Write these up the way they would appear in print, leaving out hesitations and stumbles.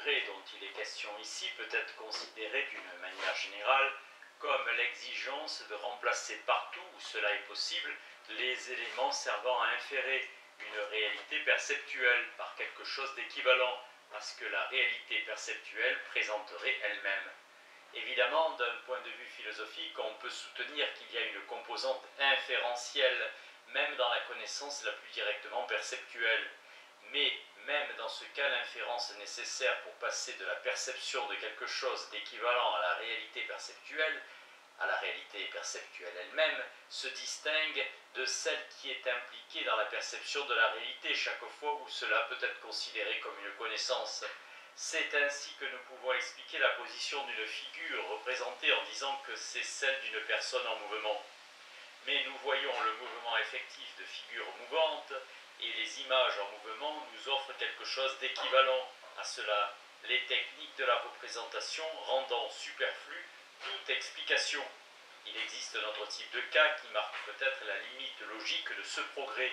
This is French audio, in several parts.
degré dont il est question ici peut être considéré d'une manière générale comme l'exigence de remplacer partout où cela est possible les éléments servant à inférer une réalité perceptuelle par quelque chose d'équivalent à ce que la réalité perceptuelle présenterait elle-même. Évidemment, d'un point de vue philosophique, on peut soutenir qu'il y a une composante inférentielle, même dans la connaissance la plus directement perceptuelle. Mais même dans ce cas, l'inférence nécessaire pour passer de la perception de quelque chose d'équivalent à la réalité perceptuelle elle-même, se distingue de celle qui est impliquée dans la perception de la réalité chaque fois où cela peut être considéré comme une connaissance. C'est ainsi que nous pouvons expliquer la position d'une figure représentée en disant que c'est celle d'une personne en mouvement. Mais nous voyons le mouvement effectif de figures mouvantes et les images en mouvement nous offrent quelque chose d'équivalent à cela, les techniques de la représentation rendant superflue toute explication. Il existe un autre type de cas qui marque peut-être la limite logique de ce progrès.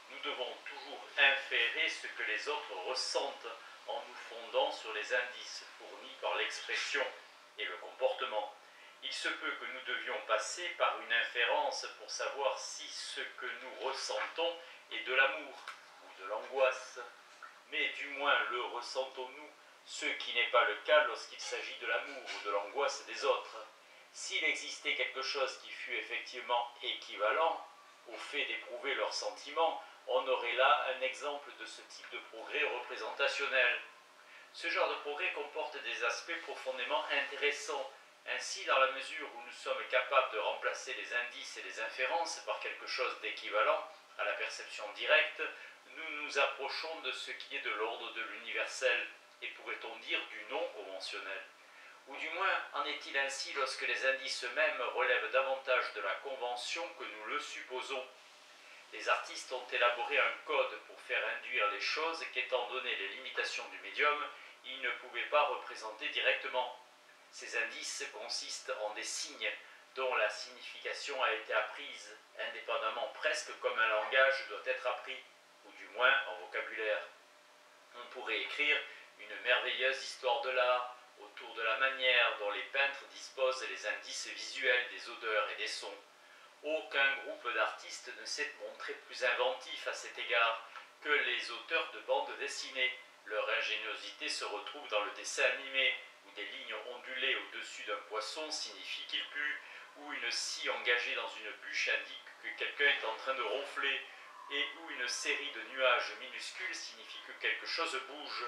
Nous devons toujours inférer ce que les autres ressentent en nous fondant sur les indices fournis par l'expression et le comportement. Il se peut que nous devions passer par une inférence pour savoir si ce que nous ressentons est de l'amour ou de l'angoisse. Mais du moins le ressentons-nous, ce qui n'est pas le cas lorsqu'il s'agit de l'amour ou de l'angoisse des autres. S'il existait quelque chose qui fût effectivement équivalent au fait d'éprouver leurs sentiments, on aurait là un exemple de ce type de progrès représentationnel. Ce genre de progrès comporte des aspects profondément intéressants. Ainsi, dans la mesure où nous sommes capables de remplacer les indices et les inférences par quelque chose d'équivalent à la perception directe, nous nous approchons de ce qui est de l'ordre de l'universel, et pourrait-on dire du non conventionnel. Ou du moins, en est-il ainsi lorsque les indices eux-mêmes relèvent davantage de la convention que nous le supposons. Les artistes ont élaboré un code pour faire induire les choses qu'étant donné les limitations du médium, ils ne pouvaient pas représenter directement. Ces indices consistent en des signes dont la signification a été apprise, indépendamment presque comme un langage doit être appris, ou du moins en vocabulaire. On pourrait écrire une merveilleuse histoire de l'art autour de la manière dont les peintres disposent les indices visuels des odeurs et des sons. Aucun groupe d'artistes ne s'est montré plus inventif à cet égard que les auteurs de bandes dessinées. Leur ingéniosité se retrouve dans le dessin animé, où des lignes ondulées au-dessus d'un poisson signifient qu'il pue, où une scie engagée dans une bûche indique que quelqu'un est en train de ronfler, et où une série de nuages minuscules signifie que quelque chose bouge.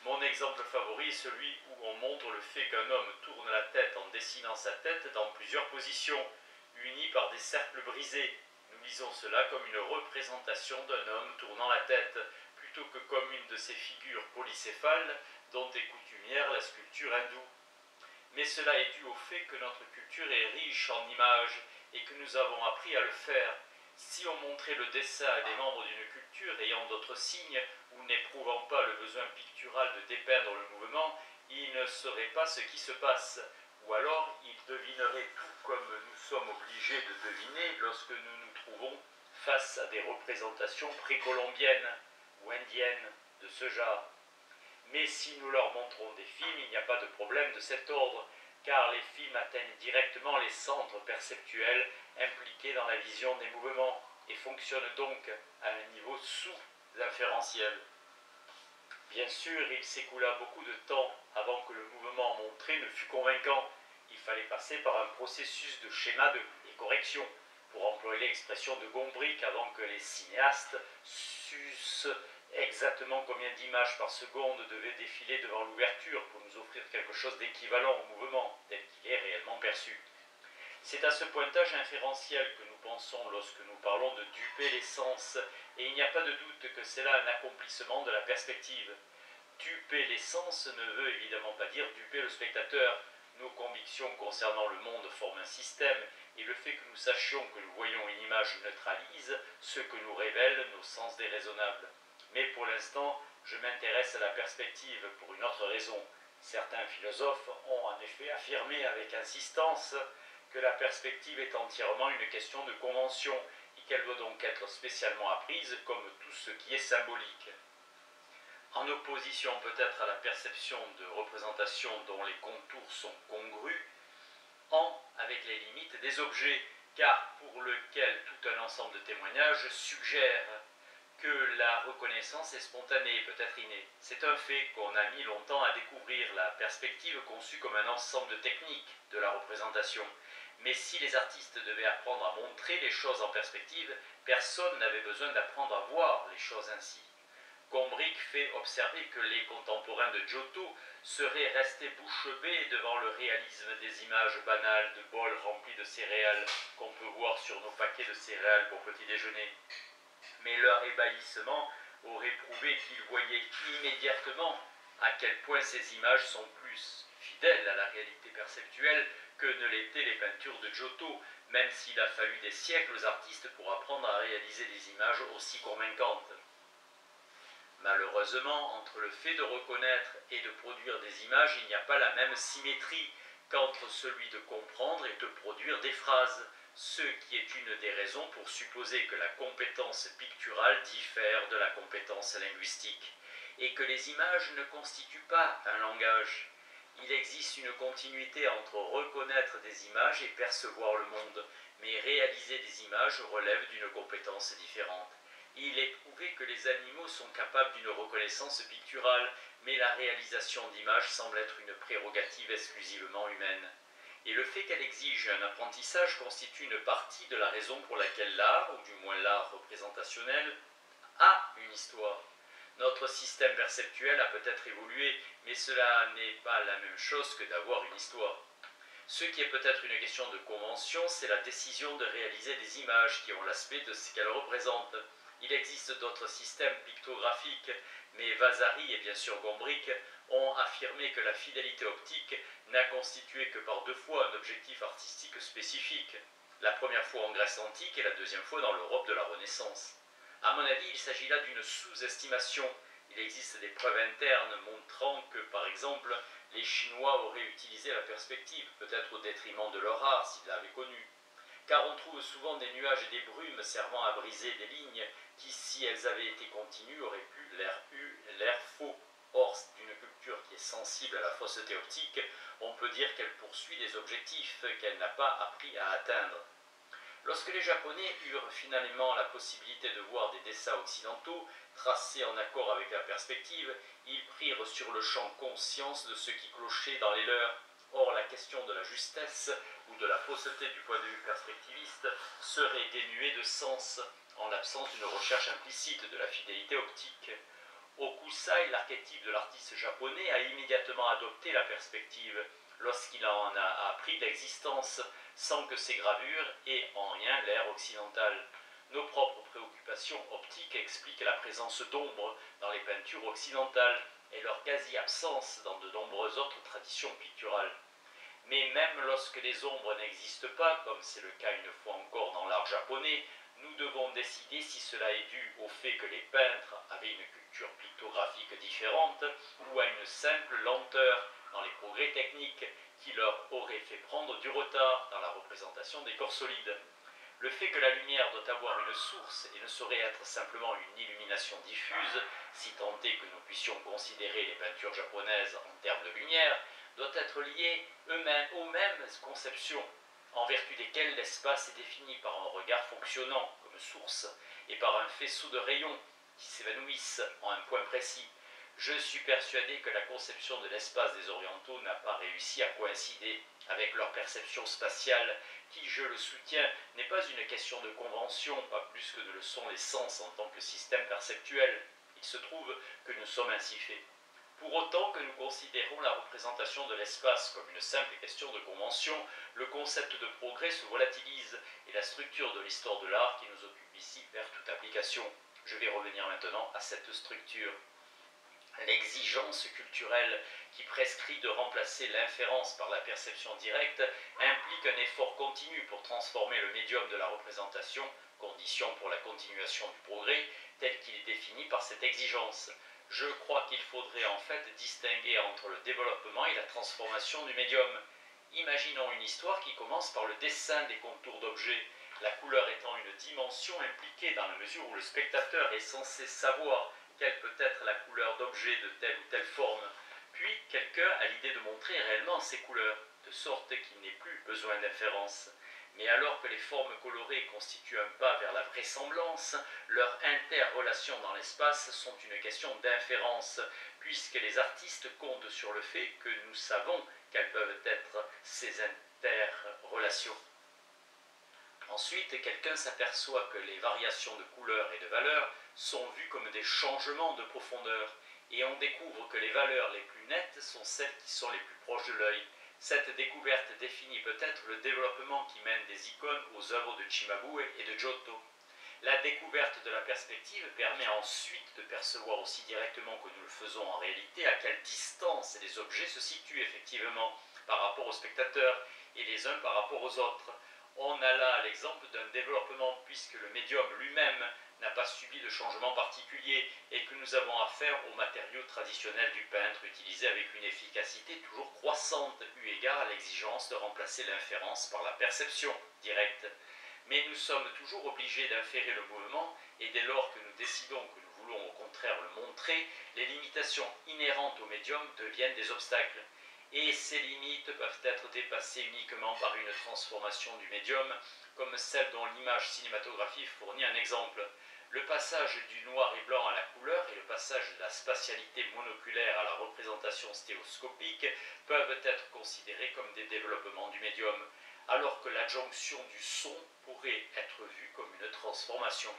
Mon exemple favori est celui où on montre le fait qu'un homme tourne la tête en dessinant sa tête dans plusieurs positions, unies par des cercles brisés. Nous lisons cela comme une représentation d'un homme tournant la tête, plutôt que comme une de ces figures polycéphales dont est coutumière la sculpture hindoue. Mais cela est dû au fait que notre culture est riche en images et que nous avons appris à le faire. Si on montrait le dessin à des membres d'une culture ayant d'autres signes ou n'éprouvant pas le besoin pictural de dépeindre le mouvement, ils ne sauraient pas ce qui se passe, ou alors ils devineraient tout comme nous sommes obligés de deviner lorsque nous nous trouvons face à des représentations précolombiennes ou indiennes de ce genre. Mais si nous leur montrons des films, il n'y a pas de problème de cet ordre, car les films atteignent directement les centres perceptuels impliqués dans la vision des mouvements et fonctionnent donc à un niveau sous-inférentiel. Bien sûr, il s'écoula beaucoup de temps avant que le mouvement montré ne fût convaincant. Il fallait passer par un processus de schéma et correction, pour employer l'expression de Gombrich, avant que les cinéastes sussent exactement combien d'images par seconde devaient défiler devant l'ouverture pour nous offrir quelque chose d'équivalent au mouvement tel qu'il est réellement perçu. C'est à ce pointage inférentiel que nous pensons lorsque nous parlons de duper les sens, et il n'y a pas de doute que c'est là un accomplissement de la perspective. Duper les sens ne veut évidemment pas dire duper le spectateur. Nos convictions concernant le monde forment un système, et le fait que nous sachions que nous voyons une image neutralise ce que nous révèlent nos sens déraisonnables. Mais pour l'instant, je m'intéresse à la perspective pour une autre raison. Certains philosophes ont en effet affirmé avec insistance que la perspective est entièrement une question de convention et qu'elle doit donc être spécialement apprise comme tout ce qui est symbolique. en opposition peut-être à la perception de représentation dont les contours sont congrus, avec les limites des objets, car pour lequel tout un ensemble de témoignages suggère que la reconnaissance est spontanée, peut-être innée. C'est un fait qu'on a mis longtemps à découvrir, la perspective conçue comme un ensemble de techniques de la représentation. Mais si les artistes devaient apprendre à montrer les choses en perspective, personne n'avait besoin d'apprendre à voir les choses ainsi. Gombrich fait observer que les contemporains de Giotto seraient restés bouche bée devant le réalisme des images banales de bols remplis de céréales qu'on peut voir sur nos paquets de céréales pour petit déjeuner. Mais leur ébahissement aurait prouvé qu'ils voyaient immédiatement à quel point ces images sont plus fidèles à la réalité perceptuelle que ne l'étaient les peintures de Giotto, même s'il a fallu des siècles aux artistes pour apprendre à réaliser des images aussi convaincantes. Malheureusement, entre le fait de reconnaître et de produire des images, il n'y a pas la même symétrie qu'entre celui de comprendre et de produire des phrases, ce qui est une des raisons pour supposer que la compétence picturale diffère de la compétence linguistique, et que les images ne constituent pas un langage. Il existe une continuité entre reconnaître des images et percevoir le monde, mais réaliser des images relève d'une compétence différente. Il est prouvé que les animaux sont capables d'une reconnaissance picturale, mais la réalisation d'images semble être une prérogative exclusivement humaine. Et le fait qu'elle exige un apprentissage constitue une partie de la raison pour laquelle l'art, ou du moins l'art représentationnel, a une histoire. Notre système perceptuel a peut-être évolué, mais cela n'est pas la même chose que d'avoir une histoire. Ce qui est peut-être une question de convention, c'est la décision de réaliser des images qui ont l'aspect de ce qu'elles représentent. Il existe d'autres systèmes pictographiques, mais Vasari et bien sûr Gombrich ont affirmé que la fidélité optique n'a constitué que par 2 fois un objectif artistique spécifique, la première fois en Grèce antique et la deuxième fois dans l'Europe de la Renaissance. À mon avis, il s'agit là d'une sous-estimation. Il existe des preuves internes montrant que, par exemple, les Chinois auraient utilisé la perspective, peut-être au détriment de leur art s'ils l'avaient connue. Car on trouve souvent des nuages et des brumes servant à briser des lignes qui, si elles avaient été continues, auraient pu l'air faux. Or, d'une culture qui est sensible à la fausseté optique, on peut dire qu'elle poursuit des objectifs qu'elle n'a pas appris à atteindre. Lorsque les Japonais eurent finalement la possibilité de voir des dessins occidentaux, tracés en accord avec la perspective, ils prirent sur le champ conscience de ce qui clochait dans les leurs. Or, la question de la justesse ou de la fausseté du point de vue perspectiviste serait dénuée de sens, en l'absence d'une recherche implicite de la fidélité optique. Hokusai, l'archétype de l'artiste japonais, a immédiatement adopté la perspective lorsqu'il en a appris l'existence, sans que ces gravures aient en rien l'air occidental. Nos propres préoccupations optiques expliquent la présence d'ombres dans les peintures occidentales et leur quasi-absence dans de nombreuses autres traditions picturales. Mais même lorsque les ombres n'existent pas, comme c'est le cas une fois encore dans l'art japonais, nous devons décider si cela est dû au fait que les peintres avaient une culture pictographique différente ou à une simple lenteur dans les progrès techniques qui leur aurait fait prendre du retard dans la représentation des corps solides. Le fait que la lumière doit avoir une source et ne saurait être simplement une illumination diffuse, si tant est que nous puissions considérer les peintures japonaises en termes de lumière, doit être lié aux mêmes conceptions, en vertu desquelles l'espace est défini par un regard fonctionnant comme source et par un faisceau de rayons qui s'évanouissent en un point précis. Je suis persuadé que la conception de l'espace des Orientaux n'a pas réussi à coïncider avec leur perception spatiale, qui, je le soutiens, n'est pas une question de convention, pas plus que ne le sont les sens en tant que système perceptuel. Il se trouve que nous sommes ainsi faits. Pour autant que nous considérons la représentation de l'espace comme une simple question de convention, le concept de progrès se volatilise et la structure de l'histoire de l'art qui nous occupe ici perd toute application. Je vais revenir maintenant à cette structure. L'exigence culturelle qui prescrit de remplacer l'inférence par la perception directe implique un effort continu pour transformer le médium de la représentation, condition pour la continuation du progrès, tel qu'il est défini par cette exigence. Je crois qu'il faudrait en fait distinguer entre le développement et la transformation du médium. Imaginons une histoire qui commence par le dessin des contours d'objets, la couleur étant une dimension impliquée dans la mesure où le spectateur est censé savoir quelle peut être la couleur d'objets de telle ou telle forme. Puis quelqu'un a l'idée de montrer réellement ces couleurs, de sorte qu'il n'ait plus besoin d'inférence. Mais alors que les formes colorées constituent un pas vers la vraisemblance, leurs interrelations dans l'espace sont une question d'inférence, puisque les artistes comptent sur le fait que nous savons quelles peuvent être ces interrelations. Ensuite, quelqu'un s'aperçoit que les variations de couleur et de valeur sont vues comme des changements de profondeur, et on découvre que les valeurs les plus nettes sont celles qui sont les plus proches de l'œil. Cette découverte définit peut-être le développement qui mène des icônes aux œuvres de Cimabue et de Giotto. La découverte de la perspective permet ensuite de percevoir aussi directement que nous le faisons en réalité à quelle distance les objets se situent effectivement par rapport aux spectateurs et les uns par rapport aux autres. On a là l'exemple d'un développement puisque le médium lui-même n'a pas subi de changement particulier et que nous avons affaire aux matériaux traditionnels du peintre utilisés avec une efficacité toujours croissante eu égard à l'exigence de remplacer l'inférence par la perception directe. Mais nous sommes toujours obligés d'inférer le mouvement et dès lors que nous décidons que nous voulons au contraire le montrer, les limitations inhérentes au médium deviennent des obstacles. Et ces limites peuvent être dépassées uniquement par une transformation du médium, comme celle dont l'image cinématographique fournit un exemple. Le passage du noir et blanc à la couleur et le passage de la spatialité monoculaire à la représentation stéréoscopique peuvent être considérés comme des développements du médium, alors que l'adjonction du son pourrait être vue comme une transformation.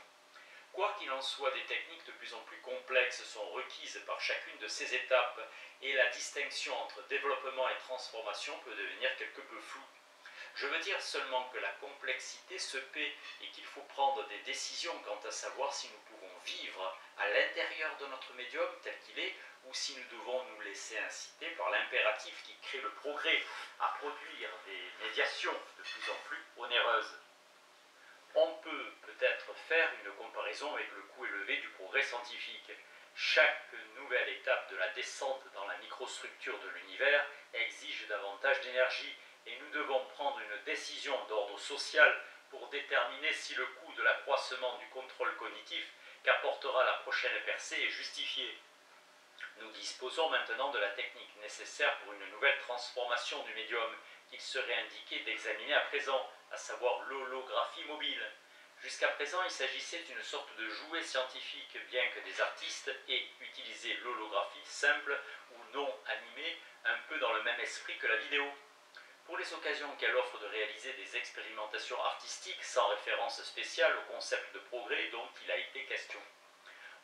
Quoi qu'il en soit, des techniques de plus en plus complexes sont requises par chacune de ces étapes et la distinction entre développement et transformation peut devenir quelque peu floue. Je veux dire seulement que la complexité se paie et qu'il faut prendre des décisions quant à savoir si nous pouvons vivre à l'intérieur de notre médium tel qu'il est ou si nous devons nous laisser inciter par l'impératif qui crée le progrès à produire des médiations de plus en plus onéreuses. On peut peut-être faire une comparaison avec le coût élevé du progrès scientifique. Chaque nouvelle étape de la descente dans la microstructure de l'univers exige davantage d'énergie et nous devons prendre une décision d'ordre social pour déterminer si le coût de l'accroissement du contrôle cognitif qu'apportera la prochaine percée est justifié. Nous disposons maintenant de la technique nécessaire pour une nouvelle transformation du médium qu'il serait indiqué d'examiner à présent, à savoir l'holographie mobile. Jusqu'à présent, il s'agissait d'une sorte de jouet scientifique, bien que des artistes aient utilisé l'holographie simple ou non animée, un peu dans le même esprit que la vidéo. Pour les occasions qu'elle offre de réaliser des expérimentations artistiques sans référence spéciale au concept de progrès dont il a été question.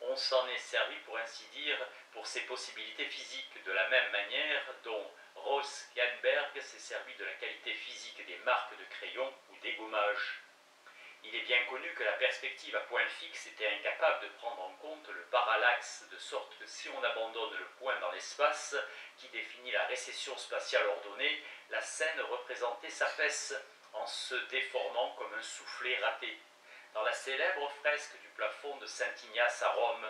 On s'en est servi pour ainsi dire pour ses possibilités physiques, de la même manière dont Rose-Kernberg s'est servi de la qualité physique des marques de crayon ou des gommages. Il est bien connu que la perspective à point fixe était incapable de prendre en compte le parallaxe, de sorte que si on abandonne le point dans l'espace, qui définit la récession spatiale ordonnée, la scène représentait s'affaisse en se déformant comme un soufflet raté. Dans la célèbre fresque du plafond de Saint-Ignace à Rome,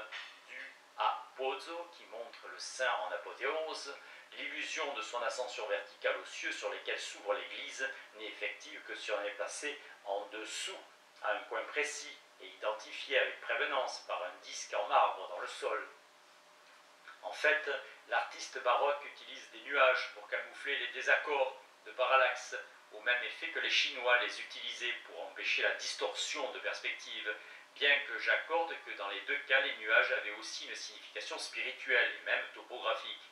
due à Pozzo, qui montre le saint en apothéose, l'illusion de son ascension verticale aux cieux sur lesquels s'ouvre l'église n'est effective que si on est placé en dessous, à un point précis et identifié avec prévenance par un disque en marbre dans le sol. En fait, l'artiste baroque utilise des nuages pour camoufler les désaccords de parallaxe, au même effet que les Chinois les utilisaient pour empêcher la distorsion de perspective, bien que j'accorde que dans les deux cas, les nuages avaient aussi une signification spirituelle et même topographique.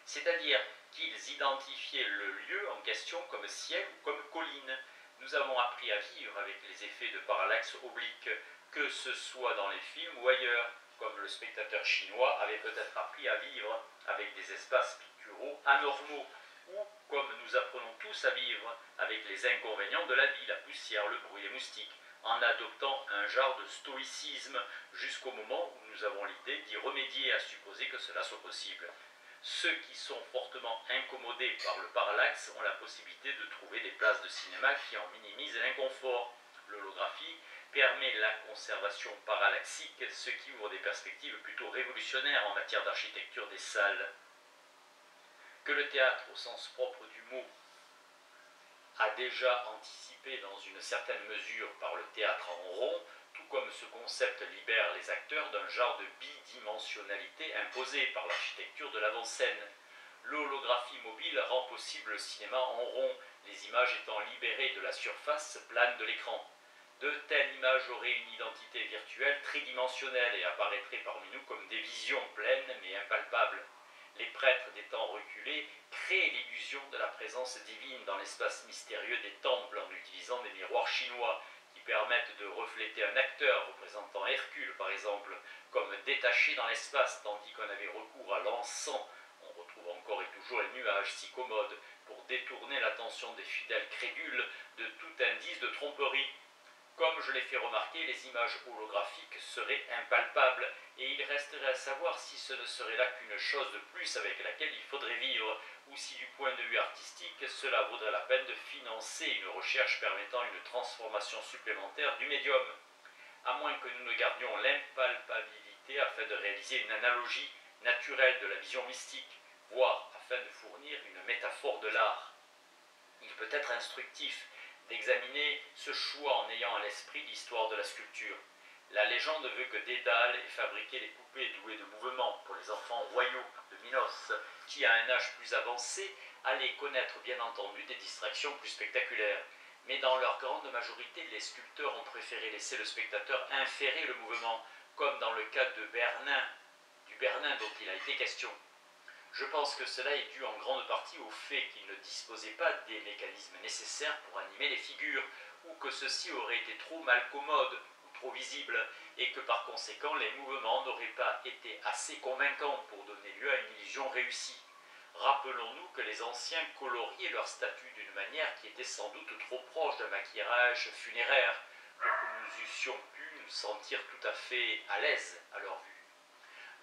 C'est-à-dire qu'ils identifiaient le lieu en question comme ciel ou comme colline. Nous avons appris à vivre avec les effets de parallaxe oblique, que ce soit dans les films ou ailleurs, comme le spectateur chinois avait peut-être appris à vivre avec des espaces picturaux anormaux, ou comme nous apprenons tous à vivre avec les inconvénients de la vie, la poussière, le bruit, les moustiques, en adoptant un genre de stoïcisme jusqu'au moment où nous avons l'idée d'y remédier à supposer que cela soit possible. Ceux qui sont fortement incommodés par le parallaxe ont la possibilité de trouver des places de cinéma qui en minimisent l'inconfort. L'holographie permet la conservation parallaxique, ce qui ouvre des perspectives plutôt révolutionnaires en matière d'architecture des salles. Que le théâtre, au sens propre du mot, a déjà anticipé dans une certaine mesure par le théâtre en rond, tout comme ce concept libère les acteurs d'un genre de bidimensionnalité imposée par l'architecture de l'avant-scène. L'holographie mobile rend possible le cinéma en rond, les images étant libérées de la surface plane de l'écran. De telles images auraient une identité virtuelle tridimensionnelle et apparaîtraient parmi nous comme des visions pleines mais impalpables. Les prêtres des temps reculés créent l'illusion de la présence divine dans l'espace mystérieux des temples en utilisant des miroirs chinois qui permettent de refléter un acteur représentant Hercule par exemple, comme détaché dans l'espace, tandis qu'on avait recours à l'encens. On retrouve encore et toujours les nuages si commodes pour détourner l'attention des fidèles crédules de tout indice de tromperie. Comme je l'ai fait remarquer, les images holographiques seraient impalpables et il resterait à savoir si ce ne serait là qu'une chose de plus avec laquelle il faudrait vivre ou si du point de vue artistique cela vaudrait la peine de financer une recherche permettant une transformation supplémentaire du médium. À moins que nous ne gardions l'impalpabilité afin de réaliser une analogie naturelle de la vision mystique, voire afin de fournir une métaphore de l'art. Il peut être instructif d'examiner ce choix en ayant à l'esprit l'histoire de la sculpture. La légende veut que Dédale ait fabriqué les poupées douées de mouvement pour les enfants royaux de Minos, qui à un âge plus avancé allaient connaître bien entendu des distractions plus spectaculaires. Mais dans leur grande majorité, les sculpteurs ont préféré laisser le spectateur inférer le mouvement, comme dans le cas de Bernin, du Bernin dont il a été question. Je pense que cela est dû en grande partie au fait qu'il ne disposait pas des mécanismes nécessaires pour animer les figures, ou que ceux-ci auraient été trop malcommodes ou trop visibles, et que par conséquent les mouvements n'auraient pas été assez convaincants pour donner lieu à une illusion réussie. Rappelons-nous que les anciens coloriaient leurs statues d'une manière qui était sans doute trop proche d'un maquillage funéraire, pour que nous eussions pu nous sentir tout à fait à l'aise à leur vue.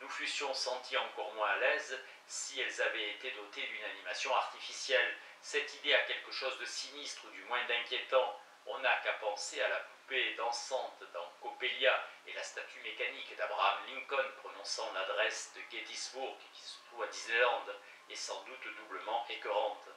Nous fussions sentis encore moins à l'aise si elles avaient été dotées d'une animation artificielle. Cette idée a quelque chose de sinistre ou du moins d'inquiétant. On n'a qu'à penser à la poupée dansante dans Coppelia et la statue mécanique d'Abraham Lincoln prononçant l'adresse de Gettysburg qui se trouve à Disneyland est sans doute doublement écœurante.